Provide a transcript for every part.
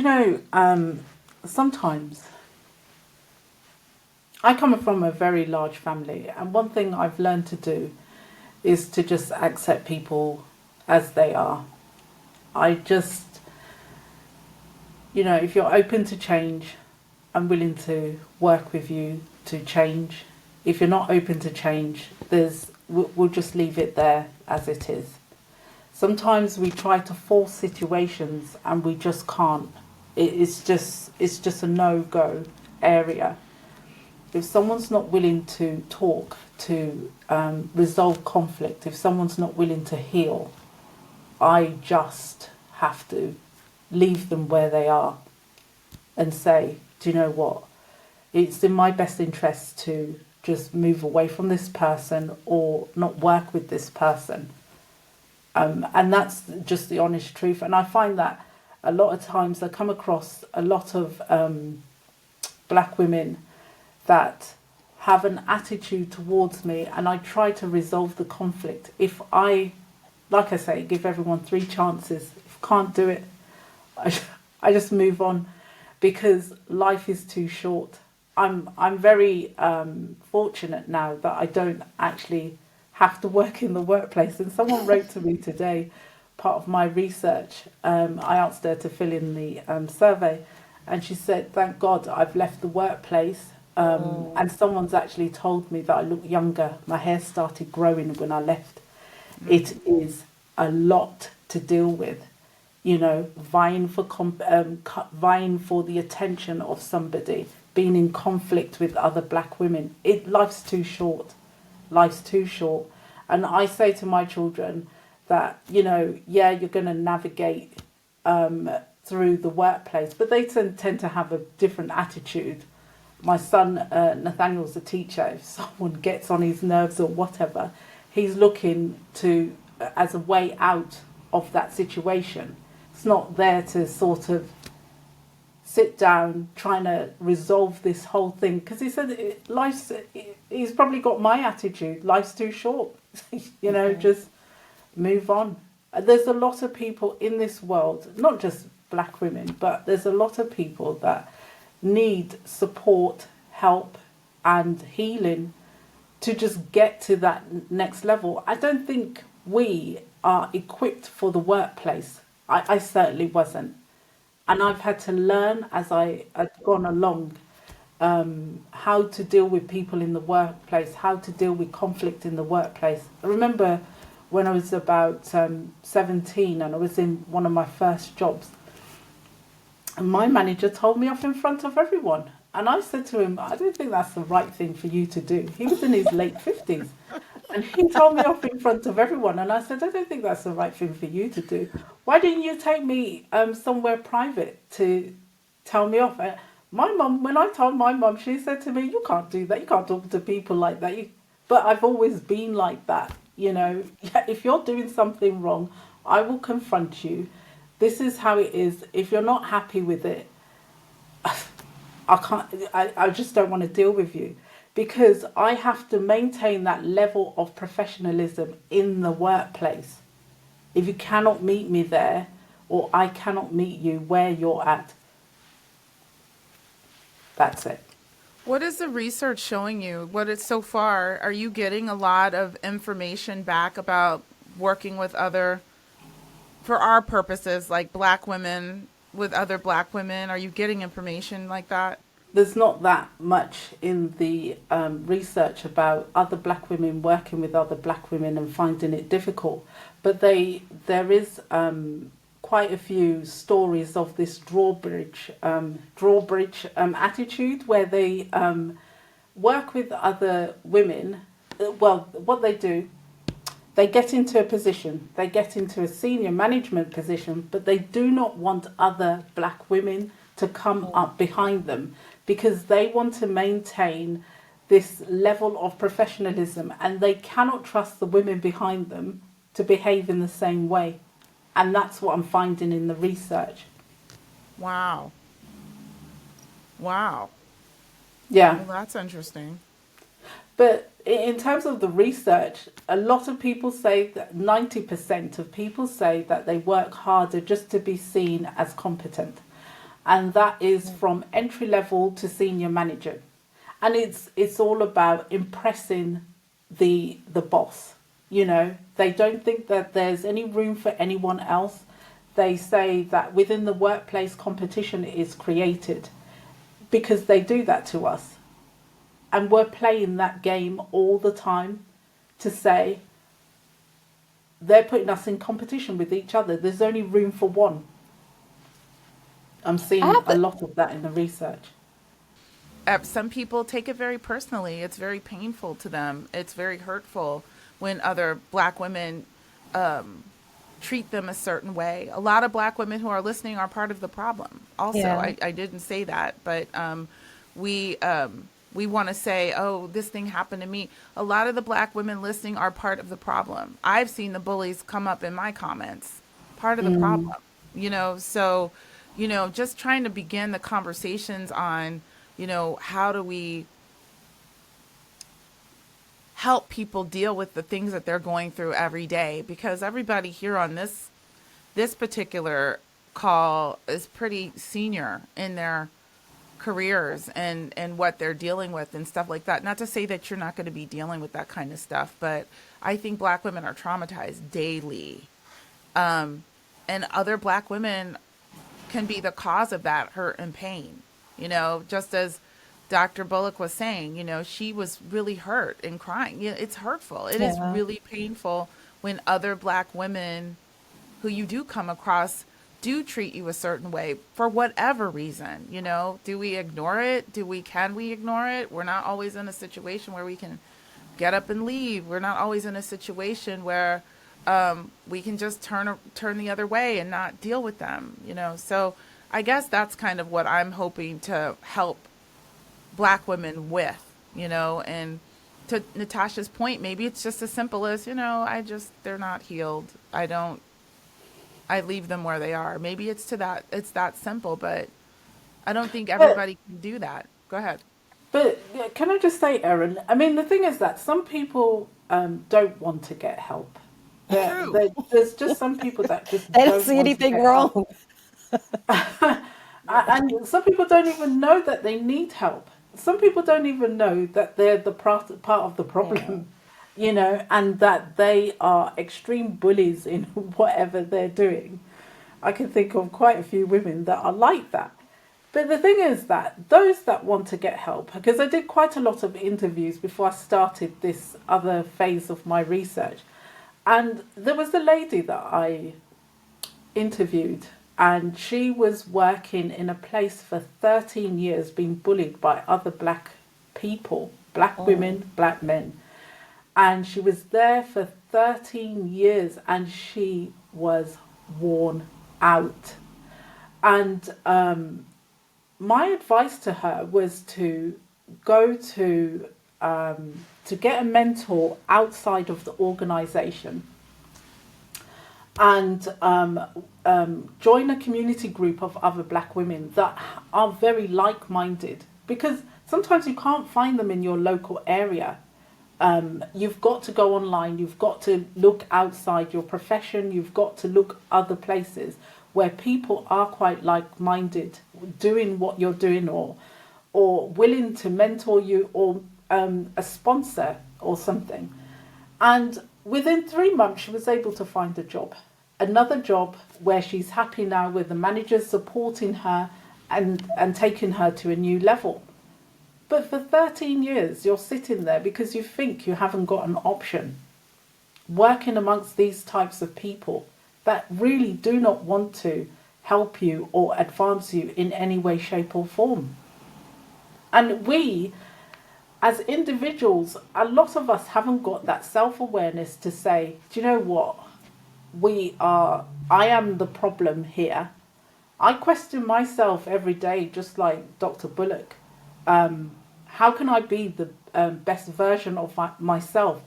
You know, sometimes I come from a very large family, and one thing I've learned to do is to just accept people as they are. I just, if you're open to change, I'm willing to work with you to change. If you're not open to change, we'll just leave it there as it is. Sometimes we try to force situations and we just can't. It's just a no-go area. If someone's not willing to talk, to resolve conflict, if someone's not willing to heal, I just have to leave them where they are and say, do you know what? It's in my best interest to just move away from this person or not work with this person. And that's just the honest truth. And I find that a lot of times I come across a lot of black women that have an attitude towards me, and I try to resolve the conflict. If I, like I say, give everyone three chances, if I can't do it, I just move on, because life is too short. I'm very fortunate now that I don't actually have to work in the workplace. And someone wrote to me today, part of my research. I asked her to fill in the survey, and she said, "Thank God I've left the workplace." And someone's actually told me that I look younger. My hair started growing when I left. It is a lot to deal with, vying for vying for the attention of somebody, being in conflict with other black women. Life's too short. Life's too short. And I say to my children that, yeah, you're going to navigate through the workplace, but they tend to have a different attitude. My son, Nathaniel's a teacher. If someone gets on his nerves or whatever, he's looking to as a way out of that situation. It's not there to sort of sit down trying to resolve this whole thing, because he said he's probably got my attitude. Life's too short. Just move on. There's a lot of people in this world, not just black women, but there's a lot of people that need support, help, and healing to just get to that next level. I don't think we are equipped for the workplace. I certainly wasn't. And I've had to learn as I had gone along, how to deal with people in the workplace, how to deal with conflict in the workplace. I remember when I was about 17 and I was in one of my first jobs, and my manager told me off in front of everyone. And I said to him, "I don't think that's the right thing for you to do." He was in his late 50s. And he told me off in front of everyone. And I said, "I don't think that's the right thing for you to do. Why didn't you take me somewhere private to tell me off?" My mum, when I told my mum, she said to me, "You can't do that. You can't talk to people like that." But I've always been like that. If you're doing something wrong, I will confront you. This is how it is. If you're not happy with it, I can't. I just don't want to deal with you, because I have to maintain that level of professionalism in the workplace. If you cannot meet me there, or I cannot meet you where you're at, that's it. What is the research showing you? What is so far? Are you getting a lot of information back about working with other, for our purposes, like black women with other black women? Are you getting information like that? There's not that much in the research about other black women working with other black women and finding it difficult, but there is quite a few stories of this drawbridge attitude, where they work with other women. Well, what they do, they get into a position, they get into a senior management position, but they do not want other black women to come up behind them, because they want to maintain this level of professionalism, and they cannot trust the women behind them to behave in the same way. And that's what I'm finding in the research. Wow. Wow. Yeah. Well, that's interesting. But in terms of the research, a lot of people say that 90% of people say that they work harder just to be seen as competent. and that is from entry level to senior manager. And it's all about impressing the boss. You know, they don't think that there's any room for anyone else. They say that within the workplace, competition is created because they do that to us. And we're playing that game all the time to say they're putting us in competition with each other. There's only room for one. I'm I seeing have a to, lot of that in the research. Some people take it very personally. It's very painful to them. It's very hurtful when other black women treat them a certain way. A lot of black women who are listening are part of the problem. Also, yeah. I didn't say that, but we we want to say, oh, this thing happened to me. A lot of the black women listening are part of the problem. I've seen the bullies come up in my comments, part of the problem. So just trying to begin the conversations on, how do we help people deal with the things that they're going through every day, because everybody here on this particular call is pretty senior in their careers and what they're dealing with and stuff like that. Not to say that you're not going to be dealing with that kind of stuff, but I think black women are traumatized daily. And other black women can be the cause of that hurt and pain. Just as Dr. Bullock was saying, she was really hurt and crying. It's hurtful. It is Yeah. really painful when other black women who you do come across do treat you a certain way for whatever reason. Do we ignore it? Can we ignore it? We're not always in a situation where we can get up and leave. We're not always in a situation where we can just turn the other way and not deal with them. So I guess that's kind of what I'm hoping to help black women with, and to Natasha's point, maybe it's just as simple as, they're not healed. I leave them where they are. Maybe it's that simple, but I don't think But everybody can do that. Go ahead. but yeah, can I just say, Erin? I mean, the thing is that some people don't want to get help. True. There's just some people that just They don't don't see want to anything get help. wrong. And some people don't even know that they need help. Some people don't even know that they're the part of the Yeah. problem, and that they are extreme bullies in whatever they're doing. I can think of quite a few women that are like that. But the thing is that those that want to get help, because I did quite a lot of interviews before I started this other phase of my research, and there was a lady that I interviewed, and she was working in a place for 13 years, being bullied by other black people, black Oh. women, black men. And she was there for 13 years and she was worn out. And my advice to her was to go to get a mentor outside of the organization and join a community group of other black women that are very like-minded, because sometimes you can't find them in your local area. You've got to go online, you've got to look outside your profession, you've got to look other places where people are quite like-minded, doing what you're doing, or willing to mentor you, or a sponsor or something. And within 3 months, she was able to find a job, another job where she's happy now, with the managers supporting her and taking her to a new level. But for 13 years, you're sitting there because you think you haven't got an option, working amongst these types of people that really do not want to help you or advance you in any way, shape, or form. And we, as individuals, a lot of us haven't got that self-awareness to say, do you know what? I am the problem here. I question myself every day, just like Dr. Bullock. How can I be the best version of myself?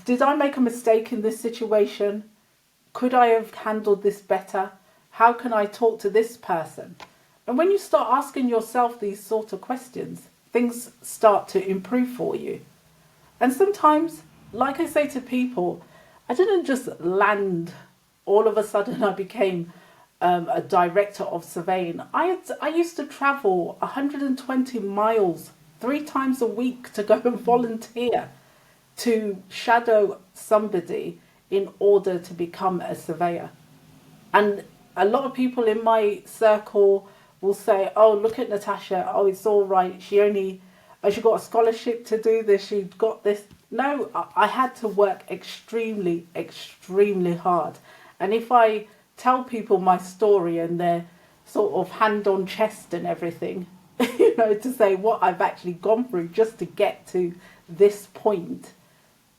Did I make a mistake in this situation? Could I have handled this better? How can I talk to this person? And when you start asking yourself these sort of questions, things start to improve for you. And sometimes, like I say to people, I didn't just land, all of a sudden I became a director of surveying. I used to travel 120 miles 3 times a week to go and volunteer to shadow somebody in order to become a surveyor. And a lot of people in my circle will say, "Oh, look at Natasha. Oh, it's all right. She got a scholarship to do this. She got this." No, I had to work extremely, extremely hard. And if I tell people my story and they're sort of hand on chest and everything, to say what I've actually gone through just to get to this point,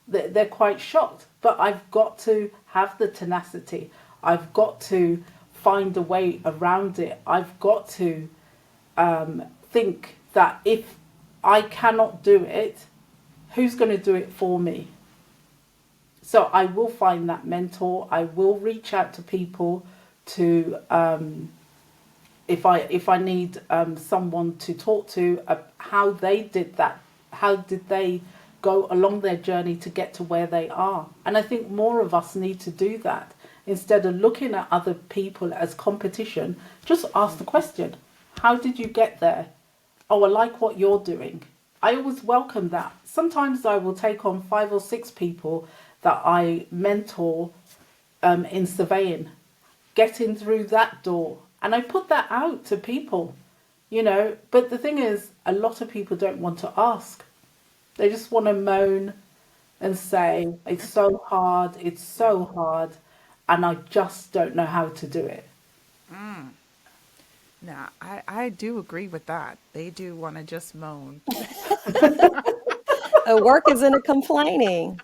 they're quite shocked. But I've got to have the tenacity. I've got to find a way around it. I've got to think that if I cannot do it, who's going to do it for me? So I will find that mentor. I will reach out to people to, if I need someone to talk to, how they did that. How did they go along their journey to get to where they are? And I think more of us need to do that. Instead of looking at other people as competition, just ask the question, how did you get there? Oh, I like what you're doing. I always welcome that. Sometimes I will take on 5 or 6 people that I mentor in surveying, getting through that door. And I put that out to people, But the thing is, a lot of people don't want to ask. They just want to moan and say, it's so hard, and I just don't know how to do it. Now, I do agree with that. They do want to just moan. Work isn't a complaining.